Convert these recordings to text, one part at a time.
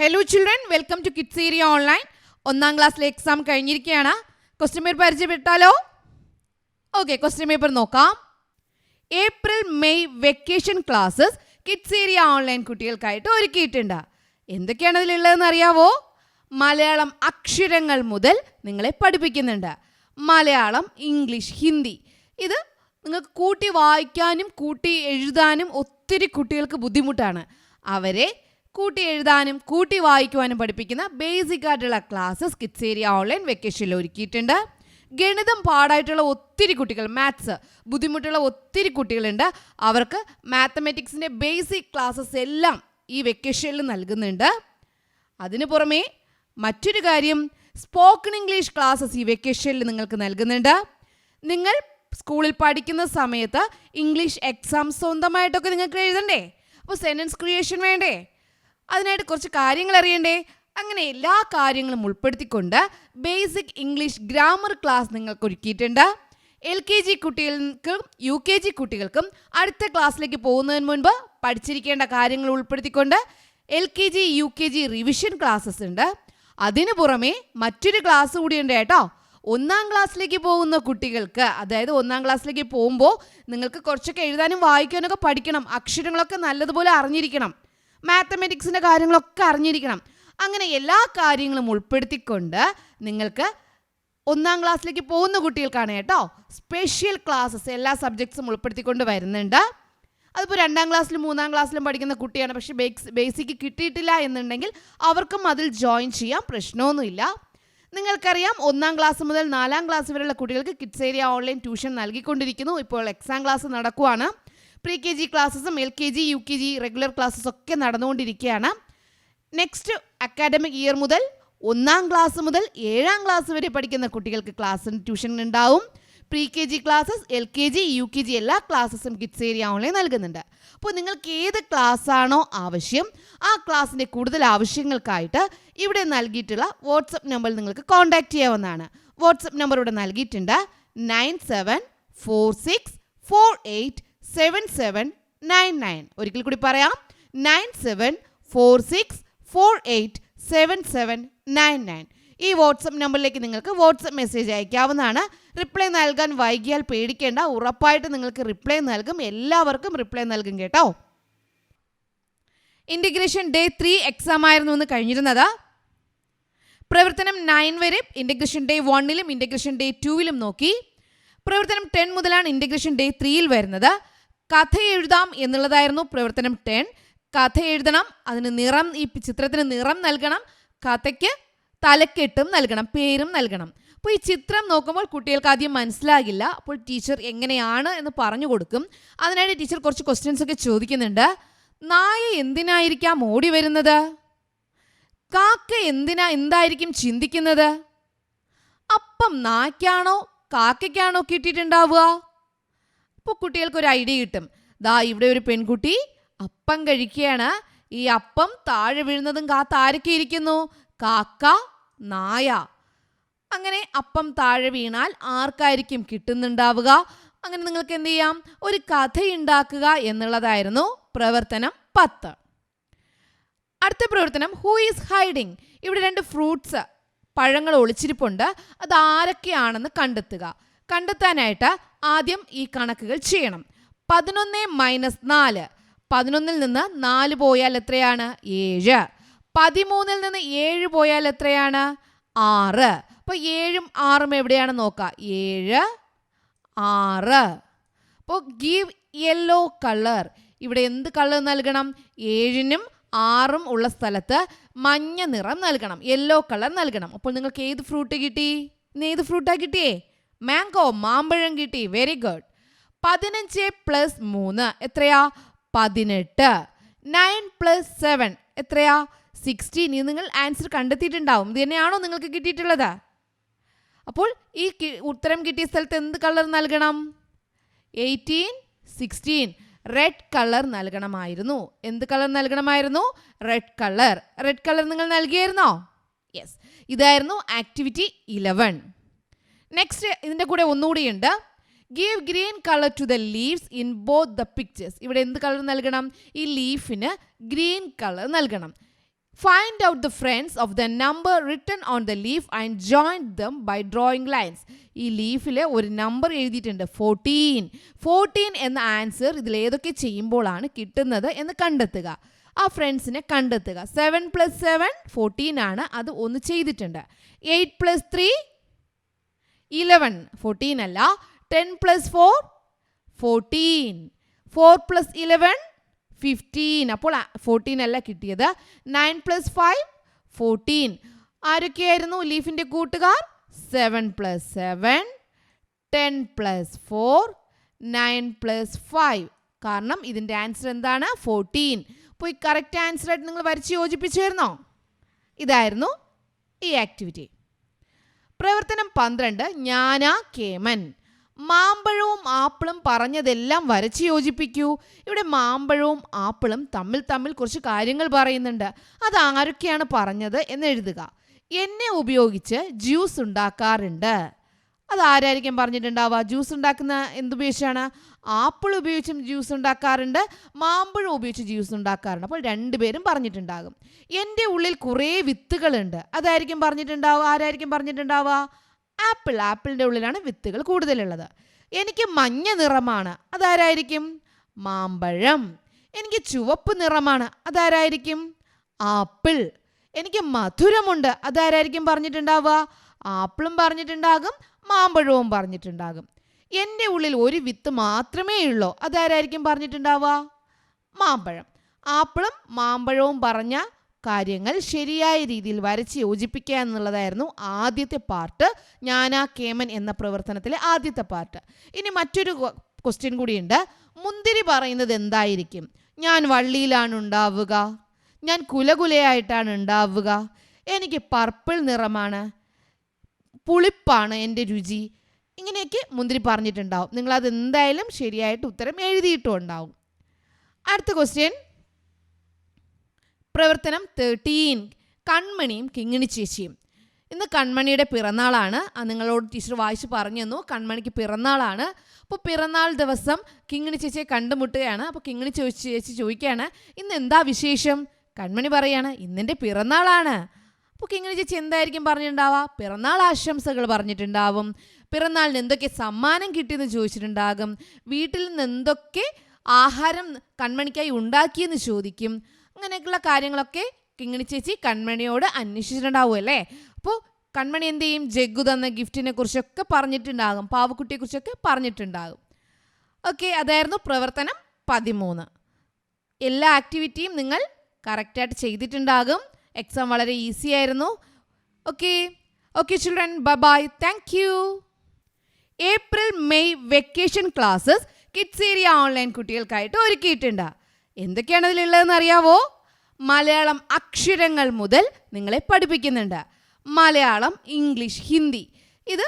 Hello children, welcome to kids area online. 1ാം ക്ലാസ്സിലെ exam കഴിഞ്ഞിരിക്കുകയാണ്. ക്വസ്റ്റ്യൻ പേപ്പർ പരിചയപ്പെട്ടാലോ? ഓക്കെ, ക്വസ്റ്റ്യൻ പേപ്പർ നോക്കാം. April May vacation classes kids area online കുട്ടികൾക്കായിട്ട് ഒരുക്കിയിട്ടുണ്ട്. എന്തൊക്കെയാണ് അതിലുള്ളതെന്ന് അറിയാവോ? മലയാളം അക്ഷരങ്ങൾ മുതൽ നിങ്ങളെ പഠിപ്പിക്കുന്നുണ്ട്. മലയാളം, ഇംഗ്ലീഷ്, ഹിന്ദി. ഇത് നിങ്ങൾക്ക് കൂട്ടി വായിക്കാനും കൂട്ടി എഴുതാനും ഒത്തിരി കുട്ടികൾക്ക് ബുദ്ധിമുട്ടാണ്. അവരെ കൂട്ടി എഴുതാനും കൂട്ടി വായിക്കുവാനും പഠിപ്പിക്കുന്ന ബേസിക് ആയിട്ടുള്ള ക്ലാസ്സസ് കിഡ്സ് ഏരിയ ഓൺലൈൻ വെക്കേഷനിൽ ഒരുക്കിയിട്ടുണ്ട്. ഗണിതം പാടായിട്ടുള്ള ഒത്തിരി കുട്ടികൾ, മാത്സ് ബുദ്ധിമുട്ടുള്ള ഒത്തിരി കുട്ടികളുണ്ട്. അവർക്ക് മാത്തമാറ്റിക്സിൻ്റെ ബേസിക് ക്ലാസ്സസ് എല്ലാം ഈ വെക്കേഷനിൽ നൽകുന്നുണ്ട്. അതിനു പുറമെ മറ്റൊരു കാര്യം, സ്പോക്കൺ ഇംഗ്ലീഷ് ക്ലാസ്സസ് ഈ വെക്കേഷനിൽ നിങ്ങൾക്ക് നൽകുന്നുണ്ട്. നിങ്ങൾ സ്കൂളിൽ പഠിക്കുന്ന സമയത്ത് ഇംഗ്ലീഷ് എക്സാം സ്വന്തമായിട്ടൊക്കെ നിങ്ങൾക്ക് എഴുതണ്ടേ? അപ്പോൾ സെൻറ്റൻസ് ക്രിയേഷൻ വേണ്ടേ? അതിനായിട്ട് കുറച്ച് കാര്യങ്ങൾ അറിയണ്ടേ? അങ്ങനെ എല്ലാ കാര്യങ്ങളും ഉൾപ്പെടുത്തിക്കൊണ്ട് ബേസിക് ഇംഗ്ലീഷ് ഗ്രാമർ ക്ലാസ് നിങ്ങൾക്ക് ഒരുക്കിയിട്ടുണ്ട്. LKG കുട്ടികൾക്കും UKG കുട്ടികൾക്കും അടുത്ത ക്ലാസ്സിലേക്ക് പോകുന്നതിന് മുൻപ് പഠിച്ചിരിക്കേണ്ട കാര്യങ്ങൾ ഉൾപ്പെടുത്തിക്കൊണ്ട് LKG UKG റിവിഷൻ ക്ലാസ്സസ് ഉണ്ട്. അതിനു പുറമെ മറ്റൊരു ക്ലാസ് കൂടിയുണ്ട് കേട്ടോ. 1ാം ക്ലാസ്സിലേക്ക് പോകുന്ന കുട്ടികൾക്ക്, അതായത് 1ാം ക്ലാസ്സിലേക്ക് പോകുമ്പോൾ നിങ്ങൾക്ക് കുറച്ചൊക്കെ എഴുതാനും വായിക്കാനൊക്കെ പഠിക്കണം. അക്ഷരങ്ങളൊക്കെ നല്ലതുപോലെ അറിഞ്ഞിരിക്കണം. മാത്തമാറ്റിക്സിൻ്റെ കാര്യങ്ങളൊക്കെ അറിഞ്ഞിരിക്കണം. അങ്ങനെ എല്ലാ കാര്യങ്ങളും ഉൾപ്പെടുത്തിക്കൊണ്ട് നിങ്ങൾക്ക് 1ാം ക്ലാസ്സിലേക്ക് പോകുന്ന കുട്ടികൾക്കാണ് കേട്ടോ സ്പെഷ്യൽ ക്ലാസ്സസ് എല്ലാ സബ്ജക്ട്സും ഉൾപ്പെടുത്തിക്കൊണ്ട് വരുന്നുണ്ട്. അതിപ്പോൾ 2ാം ക്ലാസ്സിലും 3ാം ക്ലാസ്സിലും പഠിക്കുന്ന കുട്ടിയാണ്, പക്ഷേ ബേസിക് കിട്ടിയിട്ടില്ല എന്നുണ്ടെങ്കിൽ അവർക്കും അതിൽ ജോയിൻ ചെയ്യാം, പ്രശ്നമൊന്നുമില്ല. നിങ്ങൾക്കറിയാം, 1ാം ക്ലാസ് മുതൽ 4ാം ക്ലാസ് വരെയുള്ള കുട്ടികൾക്ക് കിഡ്സ് ഏരിയ ഓൺലൈൻ ട്യൂഷൻ നൽകിക്കൊണ്ടിരിക്കുന്നു. ഇപ്പോൾ എക്സാം ക്ലാസ് നടക്കുവാണ്. പ്രീ KG ക്ലാസ്സസും LKG UKG റെഗുലർ ക്ലാസ്സസ് ഒക്കെ നടന്നുകൊണ്ടിരിക്കുകയാണ്. നെക്സ്റ്റ് അക്കാഡമിക് ഇയർ മുതൽ 1ാം ക്ലാസ് മുതൽ 7ാം ക്ലാസ് വരെ പഠിക്കുന്ന കുട്ടികൾക്ക് ക്ലാസ്സിന് ട്യൂഷൻ ഉണ്ടാവും. Pre KG classes, LKG UKG എല്ലാ ക്ലാസ്സസും കിഡ്സ് ഏരിയ ഓൺലൈൻ നൽകുന്നുണ്ട്. അപ്പോൾ നിങ്ങൾക്ക് ഏത് ക്ലാസ്സാണോ ആവശ്യം, ആ ക്ലാസ്സിൻ്റെ കൂടുതൽ ആവശ്യങ്ങൾക്കായിട്ട് ഇവിടെ നൽകിയിട്ടുള്ള വാട്സപ്പ് നമ്പറിൽ നിങ്ങൾക്ക് കോൺടാക്റ്റ് ചെയ്യാവുന്നതാണ്. വാട്സപ്പ് നമ്പർ ഇവിടെ നൽകിയിട്ടുണ്ട്. 9746487799. ഒരിക്കൽ കൂടി പറയാം, 9746487799. ഈ വാട്സപ്പ് നമ്പറിലേക്ക് നിങ്ങൾക്ക് വാട്സപ്പ് മെസ്സേജ് അയക്കാവുന്നതാണ്. റിപ്ലൈ നൽകാൻ വൈകിയാൽ പേടിക്കേണ്ട, ഉറപ്പായിട്ട് നിങ്ങൾക്ക് റിപ്ലൈ നൽകും. എല്ലാവർക്കും റിപ്ലൈ നൽകും കേട്ടോ. ഇൻ്റഗ്രേഷൻ ഡേ 3 എക്സാം ആയിരുന്നു ഇന്ന് കഴിഞ്ഞിരുന്നത്. പ്രവർത്തനം 9 വരെ ഇൻ്റഗ്രേഷൻ ഡേ 1ലും ഇൻ്റഗ്രേഷൻ ഡേ 2ലും നോക്കി. പ്രവർത്തനം 10 മുതലാണ് ഇൻ്റഗ്രേഷൻ ഡേ 3ൽ വരുന്നത്. കഥ എഴുതാം എന്നുള്ളതായിരുന്നു പ്രവർത്തനം 10. കഥ എഴുതണം, അതിന് നിറം, ഈ ചിത്രത്തിന് നിറം നൽകണം, കഥയ്ക്ക് തലക്കെട്ടും നൽകണം, പേരും നൽകണം. അപ്പോൾ ഈ ചിത്രം നോക്കുമ്പോൾ കുട്ടികൾക്ക് ആദ്യം മനസ്സിലാകില്ല. അപ്പോൾ ടീച്ചർ എങ്ങനെയാണ് എന്ന് പറഞ്ഞു കൊടുക്കും. അതിനായിട്ട് ടീച്ചർ കുറച്ച് ക്വസ്റ്റ്യൻസ് ഒക്കെ ചോദിക്കുന്നുണ്ട്. നായ എന്തിനായിരിക്കാം ഓടി വരുന്നത്? കാക്ക എന്തായിരിക്കും ചിന്തിക്കുന്നത്? അപ്പം നായ്ക്കാണോ കാക്കയ്ക്കാണോ കിട്ടിയിട്ടുണ്ടാവുക? അപ്പോൾ കുട്ടികൾക്കൊരു ഐഡിയ കിട്ടും. ദാ ഇവിടെ ഒരു പെൺകുട്ടി അപ്പം കഴിക്കുകയാണ്. ഈ അപ്പം താഴെ വീഴുന്നതും കാത്ത് ആരൊക്കെ ഇരിക്കുന്നു? കാക്ക, നായ. അങ്ങനെ അപ്പം താഴെ വീണാൽ ആർക്കായിരിക്കും കിട്ടുന്നുണ്ടാവുക? അങ്ങനെ നിങ്ങൾക്ക് എന്ത് ചെയ്യാം? ഒരു കഥയുണ്ടാക്കുക എന്നുള്ളതായിരുന്നു പ്രവർത്തനം 10. അടുത്ത പ്രവർത്തനം ഹൂ ഈസ് ഹൈഡിങ്. ഇവിടെ 2 ഫ്രൂട്ട്സ്, പഴങ്ങൾ ഒളിച്ചിരിപ്പുണ്ട്. അത് ആരൊക്കെയാണെന്ന് കണ്ടെത്തുക. കണ്ടെത്താനായിട്ട് ആദ്യം ഈ കണക്കുകൾ ചെയ്യണം. 11 - 4. 11ൽ നിന്ന് 4 പോയാൽ എത്രയാണ്? 7. 13ൽ നിന്ന് 7 പോയാൽ എത്രയാണ്? 6. അപ്പോൾ 7ഉം 6ഉം എവിടെയാണ് നോക്കുക? 7, 6. അപ്പോൾ ഗീവ് യെല്ലോ കളർ. ഇവിടെ എന്ത് കളർ നൽകണം? 7നും 6ഉം ഉള്ള സ്ഥലത്ത് മഞ്ഞ നിറം നൽകണം, യെല്ലോ കളർ നൽകണം. അപ്പോൾ നിങ്ങൾക്ക് ഏത് ഫ്രൂട്ട് കിട്ടി? ഇന്ന് ഏത് ഫ്രൂട്ടാണ് കിട്ടിയേ? മാംഗോ, മാമ്പഴം കിട്ടി. Very good. 15 + 3 എത്രയാ? 18. 9 + 7 എത്രയാ? 16. ഇത് നിങ്ങൾ ആൻസർ കണ്ടെത്തിയിട്ടുണ്ടാവും. ഇത് തന്നെയാണോ നിങ്ങൾക്ക് കിട്ടിയിട്ടുള്ളത്? അപ്പോൾ ഈ ഉത്തരം കിട്ടിയ സ്ഥലത്ത് എന്ത് കളർ നൽകണം? 18, 16 റെഡ് കളർ നൽകണമായിരുന്നു. എന്ത് കളർ നൽകണമായിരുന്നു? Red colour. റെഡ് കളർ നിങ്ങൾ നൽകിയായിരുന്നോ? യെസ്. ഇതായിരുന്നു ആക്ടിവിറ്റി 11. നെക്സ്റ്റ് ഇതിൻ്റെ കൂടെ ഒന്നുകൂടിയുണ്ട്. Give green colour to the leaves in both the pictures. ഇവിടെ എന്ത് കളർ നൽകണം? ഈ ലീഫിന് ഗ്രീൻ കളർ നൽകണം. Find out the friends of the number written on the leaf and join them by drawing lines. ഈ ലീഫിൽ ഒരു നമ്പർ എഴുതിയിട്ടുണ്ട് 14 എന്ന ആൻസർ ഇതിൽ ഏതൊക്കെ ചെയ്യുമ്പോഴാണ് കിട്ടുന്നത് എന്ന് കണ്ടെത്തുക. ആ ഫ്രണ്ട്സിനെ കണ്ടെത്തുക. 7 + 7 14 ആണ്, അത് ഒന്ന് ചെയ്തിട്ടുണ്ട്. 8 + 3 11 14 അല്ല. 10 + 4 14. 4 + 11 15. അപ്പോൾ 14 അല്ല കിട്ടിയത്. 9 + 5 14. ആരൊക്കെയായിരുന്നു ലീഫിൻ്റെ കൂട്ടുകാർ? 7 + 7 10 + 4 9 + 5. കാരണം ഇതിൻ്റെ ആൻസർ എന്താണ്? 14. അപ്പോൾ ഈ കറക്റ്റ് ആൻസർ ആയിട്ട് നിങ്ങൾ വരച്ച് യോജിപ്പിച്ചായിരുന്നോ? ഇതായിരുന്നു ഈ ആക്ടിവിറ്റി. പ്രവർത്തനം 12 ഞാനാ കേമൻ. മാമ്പഴവും ആപ്പിളും പറഞ്ഞതെല്ലാം വരച്ച് യോജിപ്പിക്കൂ. ഇവിടെ മാമ്പഴവും ആപ്പിളും തമ്മിൽ കുറച്ച് കാര്യങ്ങൾ പറയുന്നുണ്ട്. അത് ആരൊക്കെയാണ് പറഞ്ഞത് എന്ന് എഴുതുക. എന്നെ ഉപയോഗിച്ച് ജ്യൂസ് ഉണ്ടാക്കാറുണ്ട്. അത് ആരായിരിക്കും പറഞ്ഞിട്ടുണ്ടാവുക? ജ്യൂസ് ഉണ്ടാക്കുന്ന എന്തുപയോഗിച്ചാണ്? ആപ്പിൾ ഉപയോഗിച്ചും ജ്യൂസ് ഉണ്ടാക്കാറുണ്ട്, മാമ്പഴം ഉപയോഗിച്ച് ജ്യൂസ് ഉണ്ടാക്കാറുണ്ട്. അപ്പോൾ രണ്ടുപേരും പറഞ്ഞിട്ടുണ്ടാകും. എൻ്റെ ഉള്ളിൽ കുറേ വിത്തുകളുണ്ട്. അതായിരിക്കും പറഞ്ഞിട്ടുണ്ടാവുക. ആരായിരിക്കും പറഞ്ഞിട്ടുണ്ടാവുക? ആപ്പിളിൻ്റെ ഉള്ളിലാണ് വിത്തുകൾ കൂടുതലുള്ളത്. എനിക്ക് മഞ്ഞ നിറമാണ്. അതാരായിരിക്കും? മാമ്പഴം. എനിക്ക് ചുവപ്പ് നിറമാണ്. അതാരായിരിക്കും? ആപ്പിൾ. എനിക്ക് മധുരമുണ്ട്. അതാരായിരിക്കും പറഞ്ഞിട്ടുണ്ടാവുക? ആപ്പിളും പറഞ്ഞിട്ടുണ്ടാകും, മാമ്പഴവും പറഞ്ഞിട്ടുണ്ടാകും. എൻ്റെ ഉള്ളിൽ ഒരു വിത്ത് മാത്രമേ ഉള്ളൂ. അതാരായിരിക്കും പറഞ്ഞിട്ടുണ്ടാവുക? മാമ്പഴം. ആപ്പിളും മാമ്പഴവും പറഞ്ഞ കാര്യങ്ങൾ ശരിയായ രീതിയിൽ വരച്ച് യോജിപ്പിക്കുക എന്നുള്ളതായിരുന്നു ആദ്യത്തെ പാർട്ട്, ഞാനാ കേമൻ എന്ന പ്രവർത്തനത്തിലെ ആദ്യത്തെ പാർട്ട്. ഇനി മറ്റൊരു ക്വസ്റ്റ്യൻ കൂടിയുണ്ട്. മുന്തിരി പറയുന്നത് എന്തായിരിക്കും? ഞാൻ വള്ളിയിലാണ് ഉണ്ടാവുക, ഞാൻ കുലകുലയായിട്ടാണ് ഉണ്ടാവുക, എനിക്ക് പർപ്പിൾ നിറമാണ്, പുളിപ്പാണ് എൻ്റെ രുചി. ഇങ്ങനെയൊക്കെ മുന്തിരി പറഞ്ഞിട്ടുണ്ടാവും. നിങ്ങളത് എന്തായാലും ശരിയായിട്ട് ഉത്തരം എഴുതിയിട്ടും ഉണ്ടാവും. അടുത്ത ക്വസ്റ്റ്യൻ, പ്രവർത്തനം 13 കൺമണിയും കിങ്ങിണി ചേച്ചിയും. ഇന്ന് കൺമണിയുടെ പിറന്നാളാണ്. നിങ്ങളോട് ടീച്ചർ വായിച്ച് പറഞ്ഞു തന്നു, കൺമണിക്ക് പിറന്നാളാണ്. അപ്പോൾ പിറന്നാൾ ദിവസം കിങ്ങിണി ചേച്ചിയെ കണ്ടുമുട്ടുകയാണ്. അപ്പോൾ കിങ്ങിണി ചേച്ചി ചോദിക്കുകയാണ്, ഇന്ന് എന്താ വിശേഷം? കൺമണി പറയാണ്, ഇന്നെൻ്റെ പിറന്നാളാണ്. അപ്പോൾ കിങ്ങിണി ചേച്ചി എന്തായിരിക്കും പറഞ്ഞിട്ടുണ്ടാവുക? പിറന്നാൾ ആശംസകൾ പറഞ്ഞിട്ടുണ്ടാവും. പിറന്നാളിന് എന്തൊക്കെ സമ്മാനം കിട്ടിയെന്ന് ചോദിച്ചിട്ടുണ്ടാകും. വീട്ടിൽ നിന്ന് എന്തൊക്കെ ആഹാരം കൺമണിക്കായി ഉണ്ടാക്കിയെന്ന് ചോദിക്കും. അങ്ങനെയൊക്കെയുള്ള കാര്യങ്ങളൊക്കെ കിങ്ങിണി ചേച്ചി കൺമണിയോട് അന്വേഷിച്ചിട്ടുണ്ടാവും അല്ലേ. അപ്പോൾ കൺമണി എന്ത് ചെയ്യും? ജഗ്ഗു തന്ന ഗിഫ്റ്റിനെ കുറിച്ചൊക്കെ പറഞ്ഞിട്ടുണ്ടാകും, പാവക്കുട്ടിയെക്കുറിച്ചൊക്കെ പറഞ്ഞിട്ടുണ്ടാകും. ഓക്കെ, അതായിരുന്നു പ്രവർത്തനം 13. എല്ലാ ആക്ടിവിറ്റിയും നിങ്ങൾ കറക്റ്റായിട്ട് ചെയ്തിട്ടുണ്ടാകും. എക്സാം വളരെ ഈസി ആയിരുന്നു. Okay children, bye, thank you. April May vacation classes kids area online കുട്ടികൾക്കായിട്ട് ഒരുക്കിയിട്ടുണ്ട്. എന്തൊക്കെയാണ് അതിലുള്ളതെന്ന് അറിയാവോ? മലയാളം അക്ഷരങ്ങൾ മുതൽ നിങ്ങളെ പഠിപ്പിക്കുന്നുണ്ട്. മലയാളം, ഇംഗ്ലീഷ്, ഹിന്ദി. ഇത്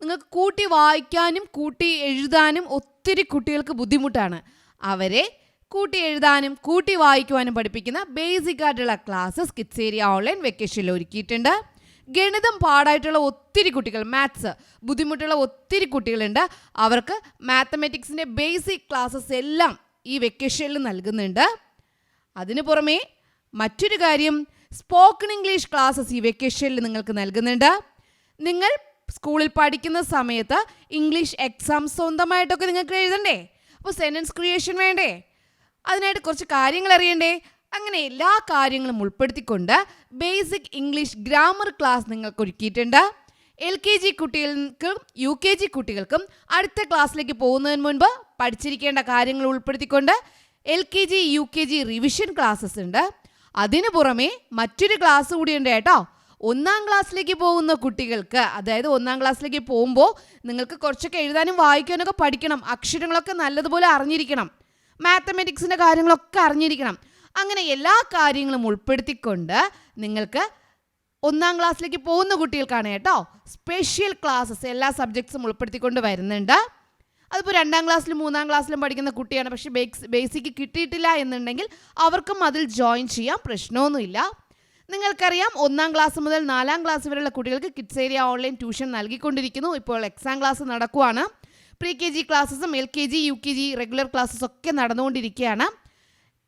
നിങ്ങൾക്ക് കൂട്ടി വായിക്കാനും കൂട്ടി എഴുതാനും ഒത്തിരി കുട്ടികൾക്ക് ബുദ്ധിമുട്ടാണ്. അവരെ കൂട്ടി എഴുതാനും കൂട്ടി വായിക്കുവാനും പഠിപ്പിക്കുന്ന ബേസിക് ആയിട്ടുള്ള ക്ലാസ്സസ് കിഡ്സ് ഏരിയ ഓൺലൈൻ വെക്കേഷനിൽ ഒരുക്കിയിട്ടുണ്ട്. ഗണിതം പാടായിട്ടുള്ള ഒത്തിരി കുട്ടികൾ, മാത്സ് ബുദ്ധിമുട്ടുള്ള ഒത്തിരി കുട്ടികളുണ്ട്. അവർക്ക് മാത്തമാറ്റിക്സിൻ്റെ ബേസിക് ക്ലാസ്സസ് എല്ലാം ഈ വെക്കേഷനിൽ നൽകുന്നുണ്ട്. അതിനു പുറമെ മറ്റൊരു കാര്യം, സ്പോക്കൺ ഇംഗ്ലീഷ് ക്ലാസ്സസ് ഈ വെക്കേഷനിൽ നിങ്ങൾക്ക് നൽകുന്നുണ്ട്. നിങ്ങൾ സ്കൂളിൽ പഠിക്കുന്ന സമയത്ത് ഇംഗ്ലീഷ് എക്സാം സ്വന്തമായിട്ടൊക്കെ നിങ്ങൾക്ക് എഴുതണ്ടേ? അപ്പോൾ സെൻറ്റൻസ് ക്രിയേഷൻ വേണ്ടേ? അതിനായിട്ട് കുറച്ച് കാര്യങ്ങൾ അറിയണ്ടേ? അങ്ങനെ എല്ലാ കാര്യങ്ങളും ഉൾപ്പെടുത്തിക്കൊണ്ട് ബേസിക് ഇംഗ്ലീഷ് ഗ്രാമർ ക്ലാസ് നിങ്ങൾക്ക് ഒരുക്കിയിട്ടുണ്ട്. LKG കുട്ടികൾക്കും UKG കുട്ടികൾക്കും അടുത്ത ക്ലാസ്സിലേക്ക് പോകുന്നതിന് മുൻപ് പഠിച്ചിരിക്കേണ്ട കാര്യങ്ങൾ ഉൾപ്പെടുത്തിക്കൊണ്ട് LKG UKG റിവിഷൻ ക്ലാസ്സസ് ഉണ്ട്. അതിനു പുറമെ മറ്റൊരു ക്ലാസ് കൂടിയുണ്ട് കേട്ടോ. 1ാം ക്ലാസ്സിലേക്ക് പോകുന്ന കുട്ടികൾക്ക്, അതായത് 1ാം ക്ലാസ്സിലേക്ക് പോകുമ്പോൾ നിങ്ങൾക്ക് കുറച്ചൊക്കെ എഴുതാനും വായിക്കാനൊക്കെ പഠിക്കണം, അക്ഷരങ്ങളൊക്കെ നല്ലതുപോലെ അറിഞ്ഞിരിക്കണം, മാത്തമാറ്റിക്സിൻ്റെ കാര്യങ്ങളൊക്കെ അറിഞ്ഞിരിക്കണം. അങ്ങനെ എല്ലാ കാര്യങ്ങളും ഉൾപ്പെടുത്തിക്കൊണ്ട് നിങ്ങൾക്ക് 1ാം ക്ലാസ്സിലേക്ക് പോകുന്ന കുട്ടികൾക്കാണ് കേട്ടോ സ്പെഷ്യൽ ക്ലാസ്സസ് എല്ലാ സബ്ജക്ട്സും ഉൾപ്പെടുത്തിക്കൊണ്ട് വരുന്നുണ്ട്. അതിപ്പോൾ 2ാം ക്ലാസ്സിലും 3ാം ക്ലാസ്സിലും പഠിക്കുന്ന കുട്ടിയാണ്, പക്ഷേ ബേസിക്ക് കിട്ടിയിട്ടില്ല എന്നുണ്ടെങ്കിൽ അവർക്കും അതിൽ ജോയിൻ ചെയ്യാം, പ്രശ്നമൊന്നുമില്ല. നിങ്ങൾക്കറിയാം 1ാം ക്ലാസ് മുതൽ 4ാം ക്ലാസ് വരെയുള്ള കുട്ടികൾക്ക് കിഡ്സ് ഏരിയ ഓൺലൈൻ ട്യൂഷൻ നൽകിക്കൊണ്ടിരിക്കുന്നു. ഇപ്പോൾ എക്സാം ക്ലാസ് നടക്കുവാണ്. പ്രീ-KG ക്ലാസ്സസും LKG UKG റെഗുലർ ക്ലാസ്സസ് ഒക്കെ നടന്നുകൊണ്ടിരിക്കുകയാണ്.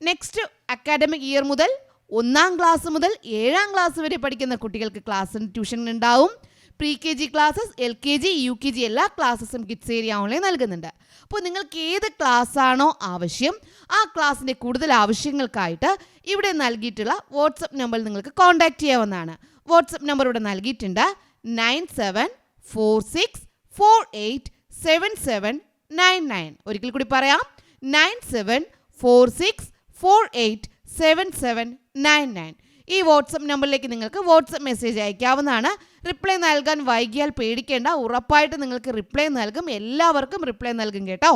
നെക്സ്റ്റ് അക്കാഡമിക് ഇയർ മുതൽ 1-ാം ക്ലാസ് മുതൽ 7-ാം ക്ലാസ് വരെ പഠിക്കുന്ന കുട്ടികൾക്ക് ക്ലാസ്സിന് ട്യൂഷൻ ഉണ്ടാവും. Pre K G classes, LKG, UKG എല്ലാ ക്ലാസ്സസും കിഡ്സ് ഏരിയ ഓൺലൈൻ നൽകുന്നുണ്ട്. അപ്പോൾ നിങ്ങൾക്ക് ഏത് ക്ലാസ്സാണോ ആവശ്യം ആ ക്ലാസ്സിൻ്റെ കൂടുതൽ ആവശ്യങ്ങൾക്കായിട്ട് ഇവിടെ നൽകിയിട്ടുള്ള വാട്സപ്പ് നമ്പറിൽ നിങ്ങൾക്ക് കോൺടാക്റ്റ് ചെയ്യാവുന്നതാണ്. വാട്സപ്പ് നമ്പർ ഇവിടെ നൽകിയിട്ടുണ്ട് 9746487799. ഒരിക്കൽ കൂടി പറയാം, 9746487799. ഈ വാട്സപ്പ് നമ്പറിലേക്ക് നിങ്ങൾക്ക് വാട്സപ്പ് മെസ്സേജ് അയക്കാവുന്നതാണ്. റിപ്ലൈ നൽകാൻ വൈകിയാൽ പേടിക്കേണ്ട, ഉറപ്പായിട്ട് നിങ്ങൾക്ക് റിപ്ലൈ നൽകും. എല്ലാവർക്കും റിപ്ലൈ നൽകും കേട്ടോ.